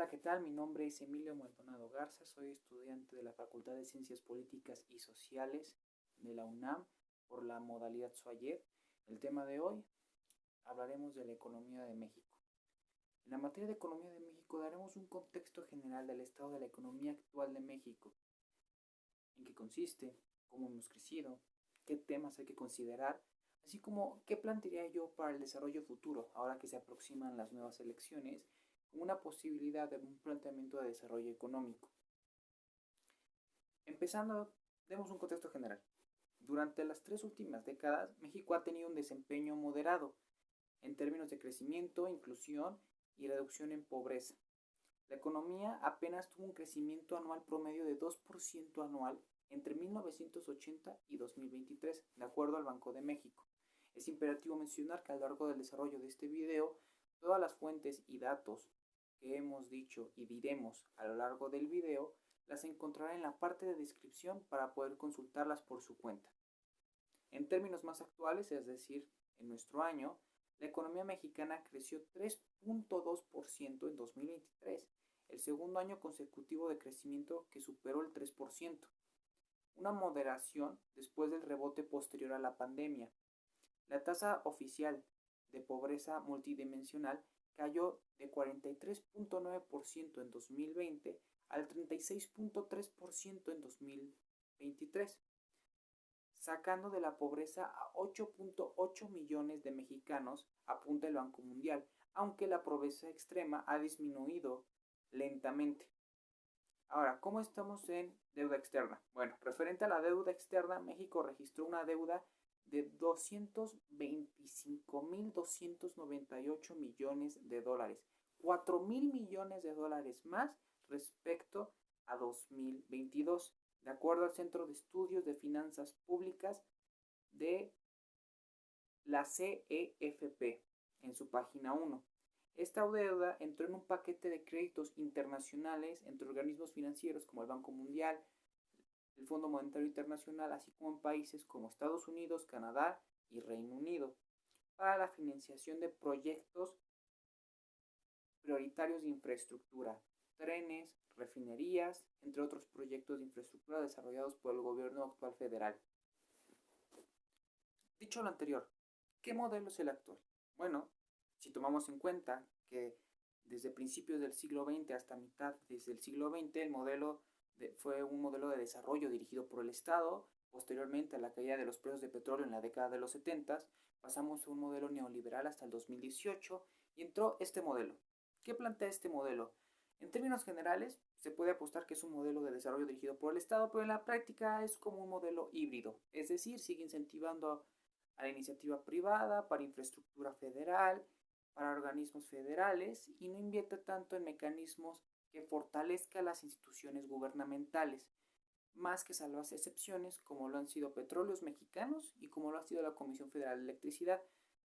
Hola, ¿qué tal? Mi nombre es Emilio Maldonado Garza, soy estudiante de la Facultad de Ciencias Políticas y Sociales de la UNAM por la modalidad SUAYEP. El tema de hoy hablaremos de la economía de México. En la materia de economía de México daremos un contexto general del estado de la economía actual de México, en qué consiste, cómo hemos crecido, qué temas hay que considerar, así como qué plantearía yo para el desarrollo futuro, ahora que se aproximan las nuevas elecciones, como una posibilidad de un planteamiento de desarrollo económico. Empezando, demos un contexto general. Durante las 3 últimas décadas, México ha tenido un desempeño moderado en términos de crecimiento, inclusión y reducción en pobreza. La economía apenas tuvo un crecimiento anual promedio de 2% anual entre 1980 y 2023, de acuerdo al Banco de México. Es imperativo mencionar que a lo largo del desarrollo de este video, todas las fuentes y datos que hemos dicho y diremos a lo largo del video las encontrará en la parte de descripción para poder consultarlas por su cuenta. En términos más actuales, es decir, en nuestro año, la economía mexicana creció 3.2% en 2023, el segundo año consecutivo de crecimiento que superó el 3%, una moderación después del rebote posterior a la pandemia. La tasa oficial de pobreza multidimensional cayó de 43.9% en 2020 al 36.3% en 2023, sacando de la pobreza a 8.8 millones de mexicanos, apunta el Banco Mundial, aunque la pobreza extrema ha disminuido lentamente. Ahora, ¿cómo estamos en deuda externa? Bueno, referente a la deuda externa, México registró una deuda de 225.298 millones de dólares, 4.000 millones de dólares más respecto a 2022, de acuerdo al Centro de Estudios de Finanzas Públicas de la CEFP en su página 1. Esta deuda entró en un paquete de créditos internacionales entre organismos financieros como el Banco Mundial, el Fondo Monetario Internacional, así como en países como Estados Unidos, Canadá y Reino Unido, para la financiación de proyectos prioritarios de infraestructura, trenes, refinerías, entre otros proyectos de infraestructura desarrollados por el gobierno actual federal. Dicho lo anterior, ¿qué modelo es el actual? Bueno, si tomamos en cuenta que desde principios del siglo XX hasta mitad desde el siglo XX el modelo fue un modelo de desarrollo dirigido por el Estado. Posteriormente a la caída de los precios de petróleo en la década de los 70, pasamos a un modelo neoliberal hasta el 2018 y entró este modelo. ¿Qué plantea este modelo? En términos generales, se puede apostar que es un modelo de desarrollo dirigido por el Estado, pero en la práctica es como un modelo híbrido, es decir, sigue incentivando a la iniciativa privada para infraestructura federal, para organismos federales y no invierte tanto en mecanismos que fortalezcan las instituciones gubernamentales, más que salvas excepciones como lo han sido Petróleos Mexicanos y como lo ha sido la Comisión Federal de Electricidad,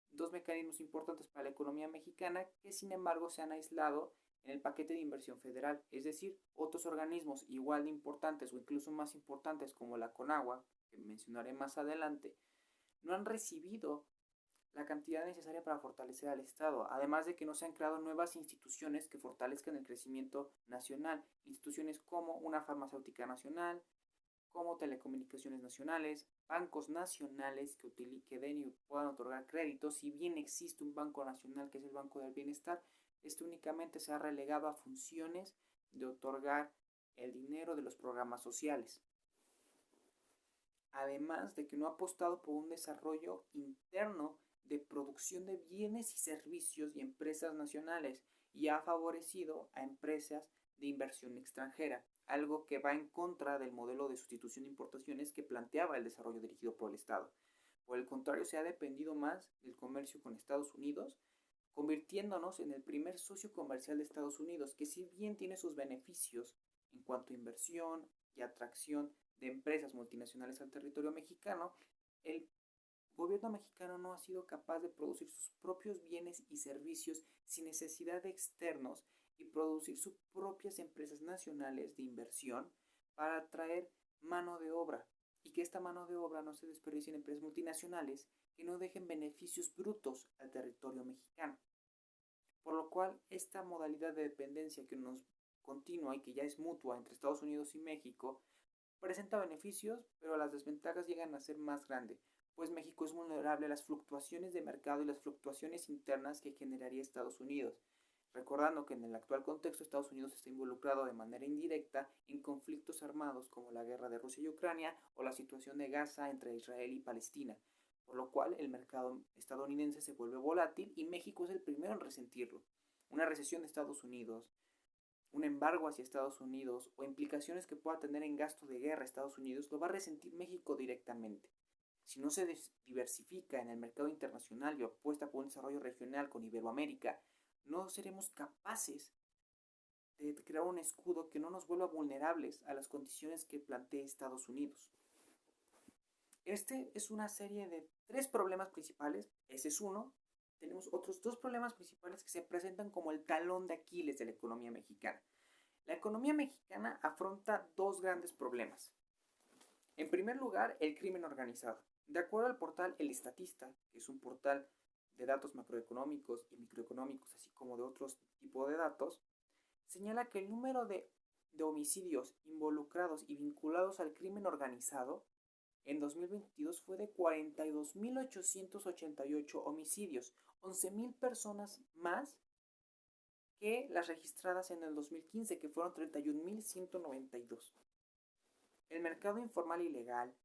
dos mecanismos importantes para la economía mexicana que sin embargo se han aislado en el paquete de inversión federal, es decir, otros organismos igual de importantes o incluso más importantes como la CONAGUA, que mencionaré más adelante, no han recibido la cantidad necesaria para fortalecer al Estado, además de que no se han creado nuevas instituciones que fortalezcan el crecimiento nacional, instituciones como una farmacéutica nacional, como telecomunicaciones nacionales, bancos nacionales que den y puedan otorgar créditos. Si bien existe un banco nacional que es el Banco del Bienestar, este únicamente se ha relegado a funciones de otorgar el dinero de los programas sociales. Además de que no ha apostado por un desarrollo interno de producción de bienes y servicios y empresas nacionales y ha favorecido a empresas de inversión extranjera, algo que va en contra del modelo de sustitución de importaciones que planteaba el desarrollo dirigido por el Estado. Por el contrario, se ha dependido más del comercio con Estados Unidos, convirtiéndonos en el primer socio comercial de Estados Unidos, que si bien tiene sus beneficios en cuanto a inversión y atracción de empresas multinacionales al territorio mexicano, el gobierno mexicano no ha sido capaz de producir sus propios bienes y servicios sin necesidad de externos y producir sus propias empresas nacionales de inversión para atraer mano de obra y que esta mano de obra no se desperdicie en empresas multinacionales que no dejen beneficios brutos al territorio mexicano. por lo cual esta modalidad de dependencia que nos continua y que ya es mutua entre Estados Unidos y México presenta beneficios, pero las desventajas llegan a ser más grandes, pues México es vulnerable a las fluctuaciones de mercado y las fluctuaciones internas que generaría Estados Unidos, recordando que en el actual contexto Estados Unidos está involucrado de manera indirecta en conflictos armados como la guerra de Rusia y Ucrania o la situación de Gaza entre Israel y Palestina, por lo cual el mercado estadounidense se vuelve volátil y México es el primero en resentirlo. Una recesión de Estados Unidos, un embargo hacia Estados Unidos o implicaciones que pueda tener en gasto de guerra Estados Unidos lo va a resentir México directamente. Si no se diversifica en el mercado internacional y apuesta por un desarrollo regional con Iberoamérica, no seremos capaces de crear un escudo que no nos vuelva vulnerables a las condiciones que plantee Estados Unidos. Este es una serie de 3 problemas principales, ese es uno. Tenemos otros 2 problemas principales que se presentan como el talón de Aquiles de la economía mexicana. La economía mexicana afronta 2 grandes problemas. En primer lugar, el crimen organizado. De acuerdo al portal El Estatista, que es un portal de datos macroeconómicos y microeconómicos, así como de otros tipos de datos, señala que el número de homicidios involucrados y vinculados al crimen organizado en 2022 fue de 42.888 homicidios, 11.000 personas más que las registradas en el 2015, que fueron 31.192. El mercado informal ilegal,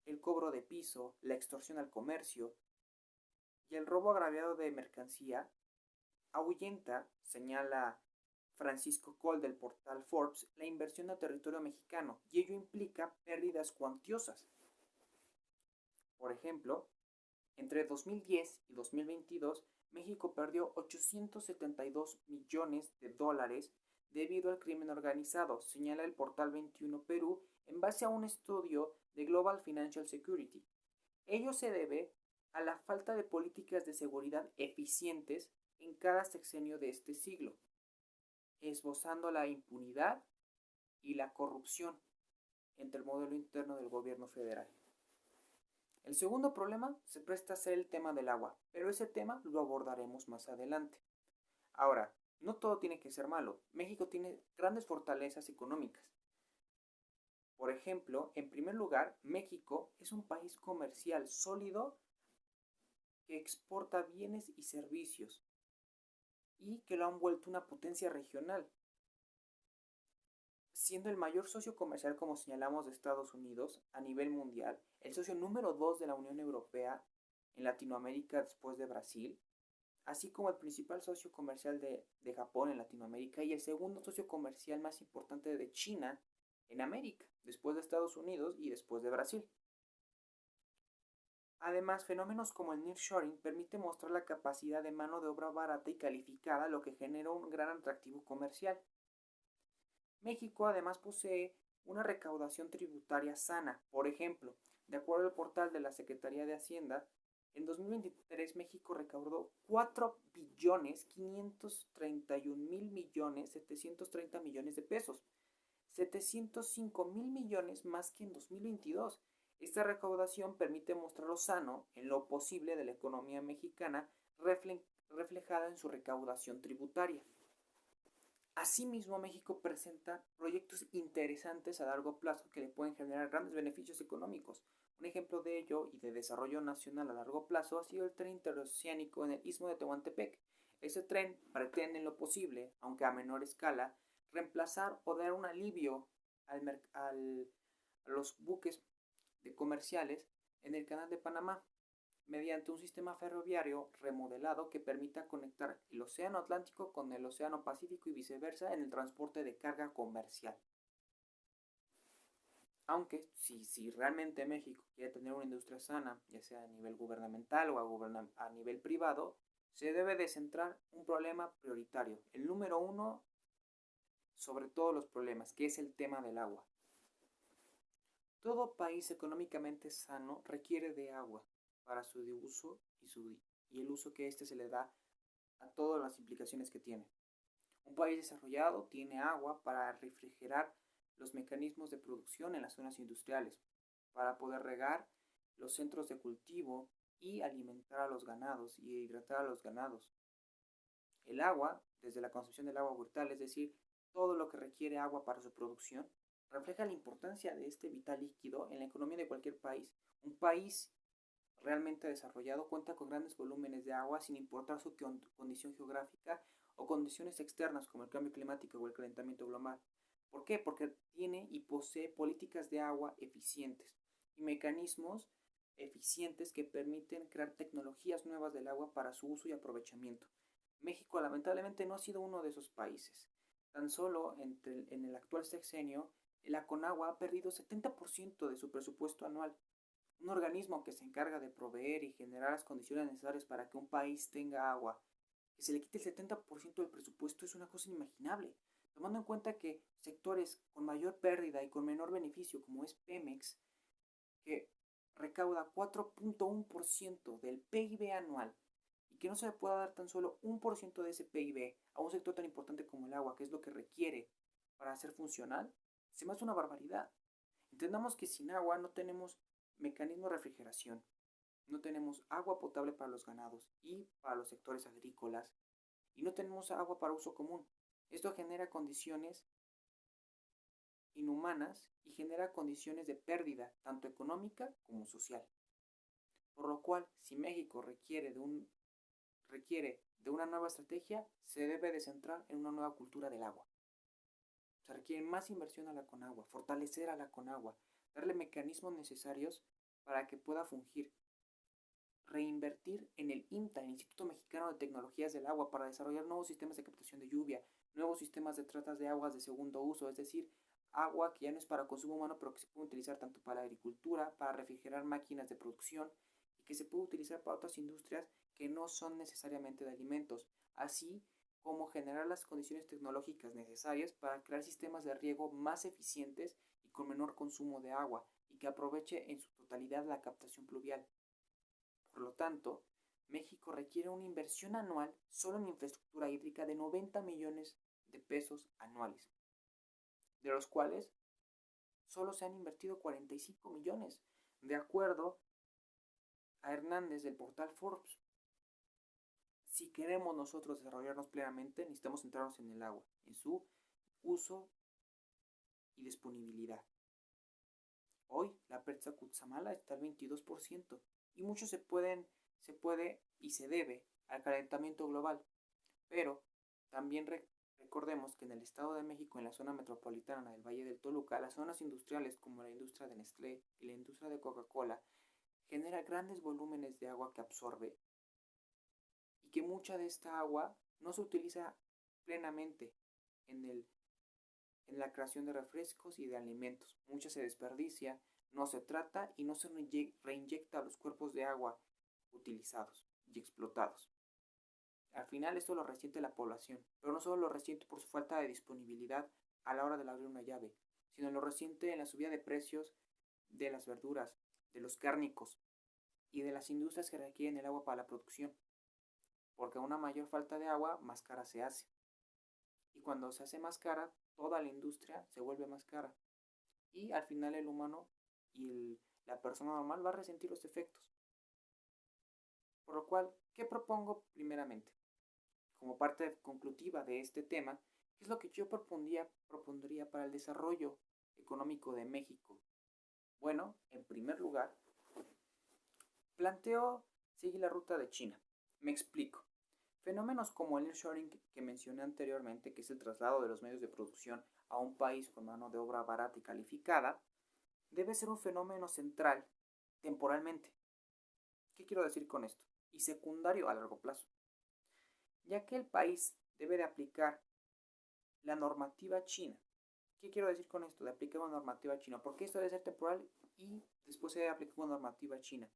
el cobro de piso, la extorsión al comercio y el robo agraviado de mercancía ahuyenta, señala Francisco Col del portal Forbes, la inversión a territorio mexicano y ello implica pérdidas cuantiosas. Por ejemplo, entre 2010 y 2022, México perdió 872 millones de dólares debido al crimen organizado, señala el portal 21 Perú en base a un estudio de Global Financial Security. Ello se debe a la falta de políticas de seguridad eficientes en cada sexenio de este siglo, esbozando la impunidad y la corrupción entre el modelo interno del gobierno federal. El segundo problema se presta a ser el tema del agua, pero ese tema lo abordaremos más adelante. Ahora, no todo tiene que ser malo. México tiene grandes fortalezas económicas. Por ejemplo, en primer lugar, México es un país comercial sólido que exporta bienes y servicios y que lo han vuelto una potencia regional, siendo el mayor socio comercial, como señalamos, de Estados Unidos a nivel mundial, el socio número 2 de la Unión Europea en Latinoamérica después de Brasil, así como el principal socio comercial de Japón en Latinoamérica y el segundo socio comercial más importante de China en América, después de Estados Unidos y después de Brasil. Además, fenómenos como el nearshoring permite mostrar la capacidad de mano de obra barata y calificada, lo que genera un gran atractivo comercial. México además posee una recaudación tributaria sana. Por ejemplo, de acuerdo al portal de la Secretaría de Hacienda, en 2023 México recaudó 4.531.730 millones de pesos, 705.000 millones más que en 2022. Esta recaudación permite mostrar lo sano en lo posible de la economía mexicana reflejada en su recaudación tributaria. Asimismo, México presenta proyectos interesantes a largo plazo que le pueden generar grandes beneficios económicos. Un ejemplo de ello y de desarrollo nacional a largo plazo ha sido el tren interoceánico en el Istmo de Tehuantepec. Ese tren pretende en lo posible, aunque a menor escala, reemplazar o dar un alivio a los buques comerciales en el Canal de Panamá, mediante un sistema ferroviario remodelado que permita conectar el Océano Atlántico con el Océano Pacífico y viceversa en el transporte de carga comercial. Aunque si realmente México quiere tener una industria sana, ya sea a nivel gubernamental o a nivel privado, se debe de centrar un problema prioritario, el número 1 sobre todos los problemas, que es el tema del agua. Todo país económicamente sano requiere de agua para su uso y el uso que éste se le da a todas las implicaciones que tiene. Un país desarrollado tiene agua para refrigerar los mecanismos de producción en las zonas industriales, para poder regar los centros de cultivo y alimentar a los ganados y hidratar a los ganados. El agua, desde la concepción del agua brutal, es decir, todo lo que requiere agua para su producción, refleja la importancia de este vital líquido en la economía de cualquier país. Un país realmente desarrollado cuenta con grandes volúmenes de agua sin importar su condición geográfica o condiciones externas como el cambio climático o el calentamiento global. ¿Por qué? Porque tiene y posee políticas de agua eficientes y mecanismos eficientes que permiten crear tecnologías nuevas del agua para su uso y aprovechamiento. México lamentablemente no ha sido uno de esos países. Tan solo en el actual sexenio, la Conagua ha perdido 70% de su presupuesto anual, un organismo que se encarga de proveer y generar las condiciones necesarias para que un país tenga agua. Que se le quite el 70% del presupuesto es una cosa inimaginable, tomando en cuenta que sectores con mayor pérdida y con menor beneficio, como es Pemex, que recauda 4.1% del PIB anual, y que no se le pueda dar tan solo 1% de ese PIB a un sector tan importante como el agua, que es lo que requiere para ser funcional, se me hace una barbaridad. Entendamos que sin agua no tenemos mecanismo de refrigeración, no tenemos agua potable para los ganados y para los sectores agrícolas, y no tenemos agua para uso común. Esto genera condiciones inhumanas y genera condiciones de pérdida, tanto económica como social. Por lo cual, si México requiere de una nueva estrategia, se debe de centrar en una nueva cultura del agua. Se requiere más inversión a la Conagua, fortalecer a la Conagua, darle mecanismos necesarios para que pueda fungir, reinvertir en el IMTA, el Instituto Mexicano de Tecnologías del Agua, para desarrollar nuevos sistemas de captación de lluvia, nuevos sistemas de tratas de aguas de segundo uso, es decir, agua que ya no es para consumo humano, pero que se puede utilizar tanto para la agricultura, para refrigerar máquinas de producción y que se puede utilizar para otras industrias que no son necesariamente de alimentos, así como generar las condiciones tecnológicas necesarias para crear sistemas de riego más eficientes y con menor consumo de agua y que aproveche en su totalidad la captación pluvial. Por lo tanto, México requiere una inversión anual solo en infraestructura hídrica de 90 millones de pesos anuales, de los cuales solo se han invertido 45 millones, de acuerdo a Hernández del portal Forbes. Si queremos nosotros desarrollarnos plenamente, necesitamos centrarnos en el agua, en su uso y disponibilidad. Hoy la pérdida Cutzamala está al 22% y mucho se puede y se debe al calentamiento global. Pero también recordemos que en el Estado de México, en la zona metropolitana del Valle del Toluca, las zonas industriales como la industria de Nestlé y la industria de Coca-Cola genera grandes volúmenes de agua que absorbe y que mucha de esta agua no se utiliza plenamente en la creación de refrescos y de alimentos. Mucha se desperdicia, no se trata y no se reinyecta a los cuerpos de agua utilizados y explotados. Al final esto lo resiente la población, pero no solo lo resiente por su falta de disponibilidad a la hora de abrir una llave, sino lo resiente en la subida de precios de las verduras, de los cárnicos y de las industrias que requieren el agua para la producción, porque una mayor falta de agua más cara se hace. Y cuando se hace más cara, toda la industria se vuelve más cara. Y al final el humano y la persona normal va a resentir los efectos. Por lo cual, ¿qué propongo primeramente? Como parte conclusiva de este tema, ¿qué es lo que yo propondría para el desarrollo económico de México? Bueno, en primer lugar, planteo seguir la ruta de China. Me explico. Fenómenos como el nearshoring que mencioné anteriormente, que es el traslado de los medios de producción a un país con mano de obra barata y calificada, debe ser un fenómeno central temporalmente. ¿Qué quiero decir con esto? Y secundario a largo plazo, ya que el país debe de aplicar la normativa china. ¿Qué quiero decir con esto? De aplicar una normativa china, porque esto debe ser temporal y después se debe aplicar una normativa china.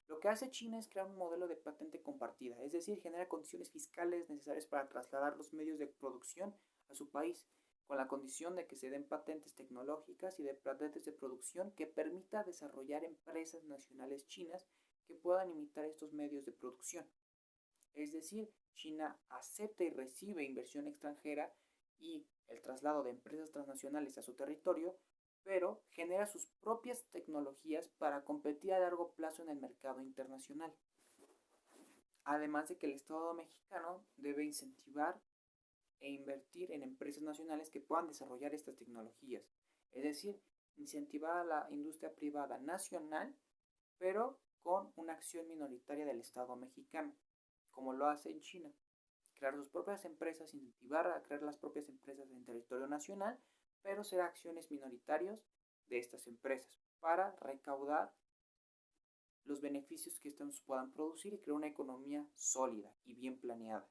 Lo que hace China es crear un modelo de patente compartida, es decir, genera condiciones fiscales necesarias para trasladar los medios de producción a su país, con la condición de que se den patentes tecnológicas y de patentes de producción que permita desarrollar empresas nacionales chinas que puedan imitar estos medios de producción. Es decir, China acepta y recibe inversión extranjera y el traslado de empresas transnacionales a su territorio, pero genera sus propias tecnologías para competir a largo plazo en el mercado internacional. además de que el Estado mexicano debe incentivar e invertir en empresas nacionales que puedan desarrollar estas tecnologías. Es decir, incentivar a la industria privada nacional, pero con una acción minoritaria del Estado mexicano, como lo hace en China. Crear sus propias empresas, incentivar a crear las propias empresas en territorio nacional, pero ser acciones minoritarios de estas empresas para recaudar los beneficios que estos puedan producir y crear una economía sólida y bien planeada.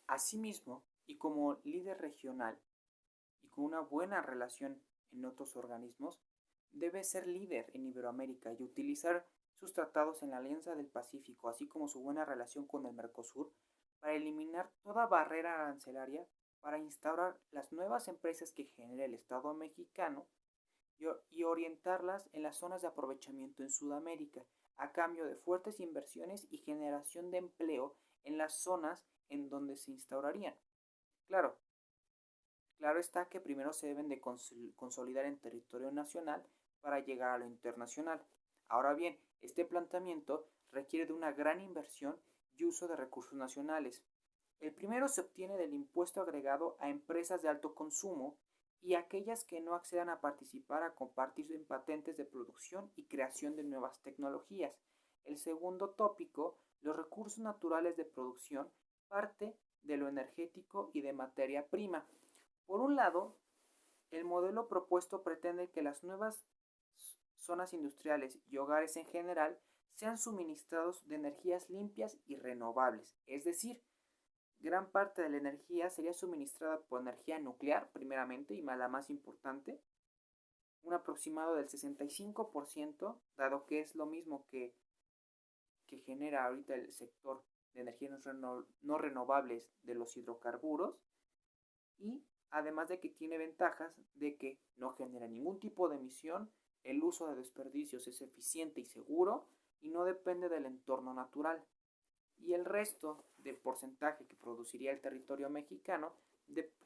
Asimismo, y como líder regional y con una buena relación en otros organismos, debe ser líder en Iberoamérica y utilizar sus tratados en la Alianza del Pacífico, así como su buena relación con el Mercosur, para eliminar toda barrera arancelaria, para instaurar las nuevas empresas que genera el Estado mexicano y orientarlas en las zonas de aprovechamiento en Sudamérica, a cambio de fuertes inversiones y generación de empleo en las zonas en donde se instaurarían. Claro, claro está que primero se deben de consolidar en territorio nacional para llegar a lo internacional. Ahora bien, este planteamiento requiere de una gran inversión y uso de recursos nacionales. El primero se obtiene del impuesto agregado a empresas de alto consumo y aquellas que no accedan a participar a compartir en patentes de producción y creación de nuevas tecnologías. El segundo tópico, los recursos naturales de producción, parte de lo energético y de materia prima. Por un lado, el modelo propuesto pretende que las nuevas zonas industriales y hogares en general sean suministrados de energías limpias y renovables, es decir, gran parte de la energía sería suministrada por energía nuclear, primeramente, y la más importante, un aproximado del 65%, dado que es lo mismo que genera ahorita el sector de energías no renovables de los hidrocarburos, y además de que tiene ventajas de que no genera ningún tipo de emisión, el uso de desperdicios es eficiente y seguro y no depende del entorno natural. Y el resto del porcentaje que produciría el territorio mexicano,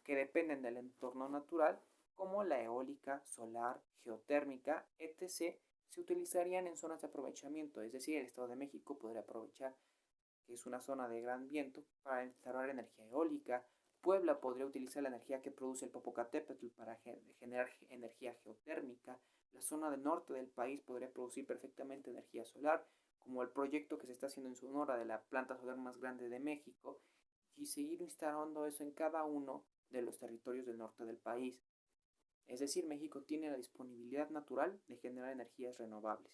que dependen del entorno natural, como la eólica, solar, geotérmica, etc., se utilizarían en zonas de aprovechamiento, es decir, el Estado de México podría aprovechar que es una zona de gran viento para instalar energía eólica. Puebla podría utilizar la energía que produce el Popocatépetl para generar energía geotérmica. La zona del norte del país podría producir perfectamente energía solar, como el proyecto que se está haciendo en Sonora de la planta solar más grande de México, y seguir instalando eso en cada uno de los territorios del norte del país. Es decir, México tiene la disponibilidad natural de generar energías renovables,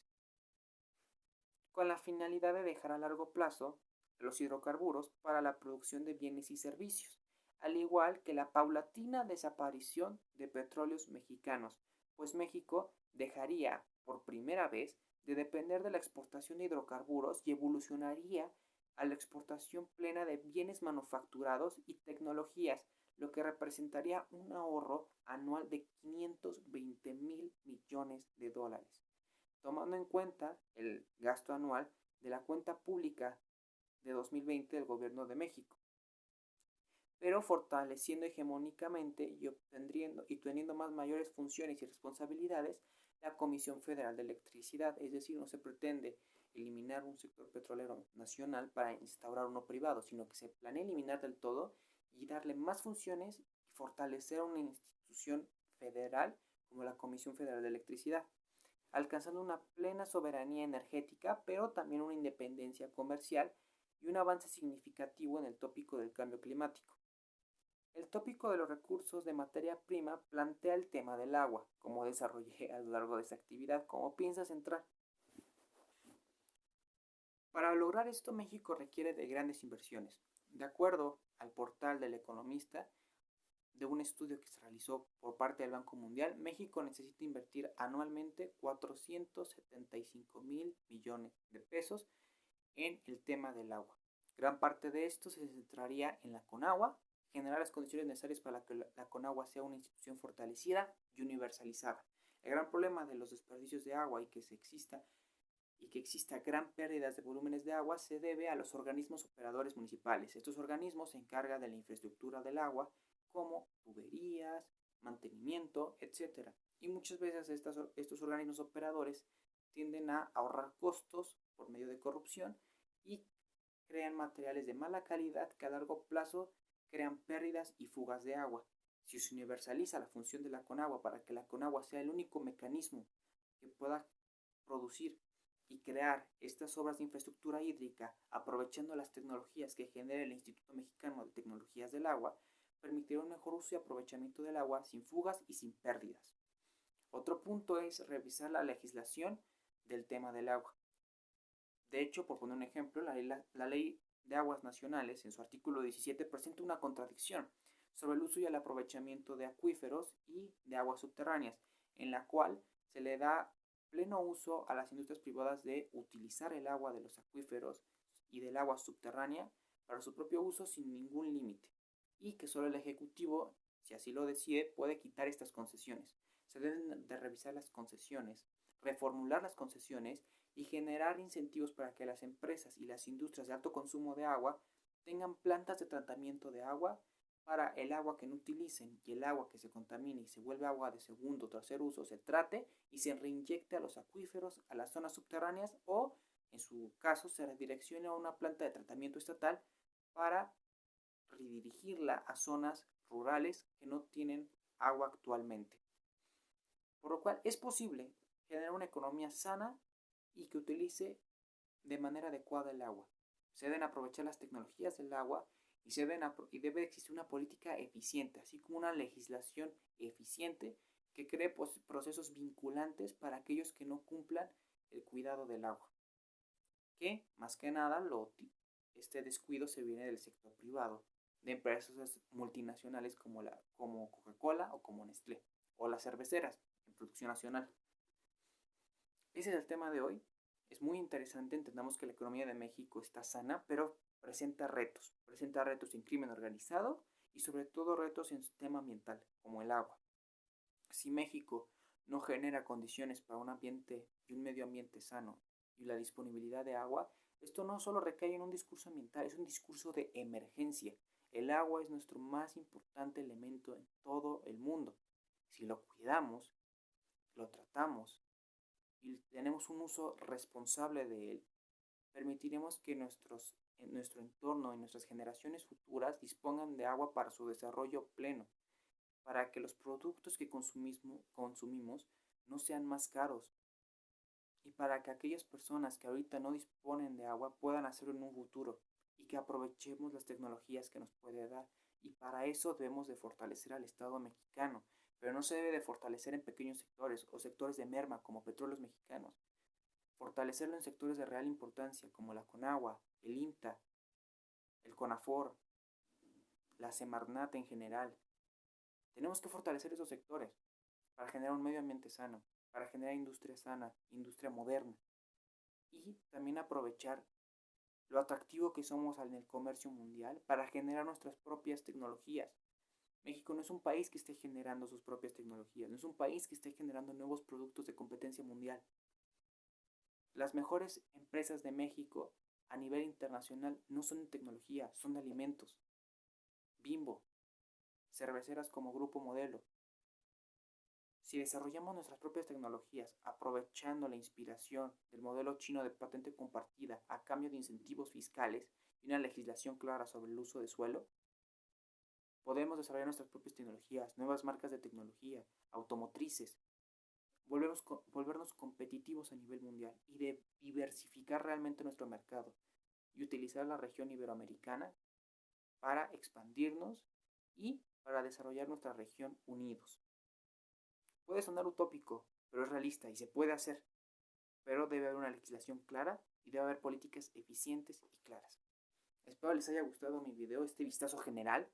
con la finalidad de dejar a largo plazo los hidrocarburos para la producción de bienes y servicios, al igual que la paulatina desaparición de petróleos mexicanos, pues México dejaría por primera vez de depender de la exportación de hidrocarburos y evolucionaría a la exportación plena de bienes manufacturados y tecnologías, lo que representaría un ahorro anual de 520 mil millones de dólares, tomando en cuenta el gasto anual de la cuenta pública de 2020 del Gobierno de México, pero fortaleciendo hegemónicamente y teniendo más mayores funciones y responsabilidades la Comisión Federal de Electricidad. Es decir, no se pretende eliminar un sector petrolero nacional para instaurar uno privado, sino que se planea eliminar del todo y darle más funciones y fortalecer a una institución federal como la Comisión Federal de Electricidad, alcanzando una plena soberanía energética, pero también una independencia comercial y un avance significativo en el tópico del cambio climático. El tópico de los recursos de materia prima plantea el tema del agua, como desarrollé a lo largo de esta actividad, como piensa central. Para lograr esto, México requiere de grandes inversiones. De acuerdo al portal del Economista, de un estudio que se realizó por parte del Banco Mundial, México necesita invertir anualmente 475 mil millones de pesos en el tema del agua. Gran parte de esto se centraría en la Conagua, generar las condiciones necesarias para que la Conagua sea una institución fortalecida y universalizada. El gran problema de los desperdicios de agua y que exista gran pérdidas de volúmenes de agua se debe a los organismos operadores municipales. Estos organismos se encargan de la infraestructura del agua, como tuberías, mantenimiento, etc. Y muchas veces estos organismos operadores tienden a ahorrar costos por medio de corrupción y crean materiales de mala calidad que a largo plazo crean pérdidas y fugas de agua. Si se universaliza la función de la Conagua para que la Conagua sea el único mecanismo que pueda producir y crear estas obras de infraestructura hídrica, aprovechando las tecnologías que genera el Instituto Mexicano de Tecnologías del Agua, permitirá un mejor uso y aprovechamiento del agua sin fugas y sin pérdidas. Otro punto es revisar la legislación del tema del agua. De hecho, por poner un ejemplo, la Ley de Aguas Nacionales, en su artículo 17, presenta una contradicción sobre el uso y el aprovechamiento de acuíferos y de aguas subterráneas, en la cual se le da pleno uso a las industrias privadas de utilizar el agua de los acuíferos y del agua subterránea para su propio uso sin ningún límite, y que solo el Ejecutivo, si así lo decide, puede quitar estas concesiones. Se deben de revisar las concesiones, reformular las concesiones y generar incentivos para que las empresas y las industrias de alto consumo de agua tengan plantas de tratamiento de agua para el agua que no utilicen, y el agua que se contamine y se vuelve agua de segundo o tercer uso se trate y se reinyecte a los acuíferos, a las zonas subterráneas, o en su caso se redireccione a una planta de tratamiento estatal para redirigirla a zonas rurales que no tienen agua actualmente. Por lo cual es posible generar una economía sana y que utilice de manera adecuada el agua. Se deben aprovechar las tecnologías del agua y debe existir una política eficiente, así como una legislación eficiente que cree procesos vinculantes para aquellos que no cumplan el cuidado del agua. Que, más que nada, este descuido se viene del sector privado, de empresas multinacionales como Coca-Cola o como Nestlé, o las cerveceras en producción nacional. Ese es el tema de hoy. Es muy interesante, entendamos que la economía de México está sana, pero presenta retos en crimen organizado y sobre todo retos en su tema ambiental, como el agua. Si México no genera condiciones para un ambiente y un medio ambiente sano y la disponibilidad de agua, esto no solo recae en un discurso ambiental, es un discurso de emergencia. El agua es nuestro más importante elemento en todo el mundo. Si lo cuidamos, lo tratamos y tenemos un uso responsable de él, permitiremos que en nuestro entorno y nuestras generaciones futuras dispongan de agua para su desarrollo pleno, para que los productos que consumimos no sean más caros y para que aquellas personas que ahorita no disponen de agua puedan hacerlo en un futuro y que aprovechemos las tecnologías que nos puede dar. Y para eso debemos de fortalecer al Estado mexicano, pero no se debe de fortalecer en pequeños sectores o sectores de merma como Petróleos Mexicanos. Fortalecerlo en sectores de real importancia como la Conagua, el INTA, el CONAFOR, la Semarnat en general. Tenemos que fortalecer esos sectores para generar un medio ambiente sano, para generar industria sana, industria moderna, y también aprovechar lo atractivo que somos en el comercio mundial para generar nuestras propias tecnologías. México no es un país que esté generando sus propias tecnologías, no es un país que esté generando nuevos productos de competencia mundial. Las mejores empresas de México a nivel internacional no son de tecnología, son de alimentos. Bimbo, cerveceras como Grupo Modelo. Si desarrollamos nuestras propias tecnologías aprovechando la inspiración del modelo chino de patente compartida a cambio de incentivos fiscales y una legislación clara sobre el uso de suelo, podemos desarrollar nuestras propias tecnologías, nuevas marcas de tecnología, automotrices, volvernos competitivos a nivel mundial y de diversificar realmente nuestro mercado y utilizar la región iberoamericana para expandirnos y para desarrollar nuestra región unidos. Puede sonar utópico, pero es realista y se puede hacer, pero debe haber una legislación clara y debe haber políticas eficientes y claras. Espero les haya gustado mi video, este vistazo general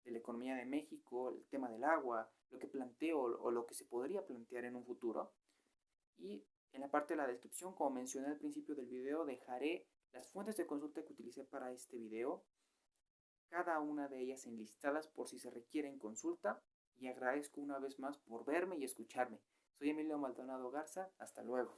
de la economía de México, el tema del agua, lo que planteo o lo que se podría plantear en un futuro. Y en la parte de la descripción, como mencioné al principio del video, dejaré las fuentes de consulta que utilicé para este video, cada una de ellas enlistadas por si se requiere en consulta, y agradezco una vez más por verme y escucharme. Soy Emilio Maldonado Garza, hasta luego.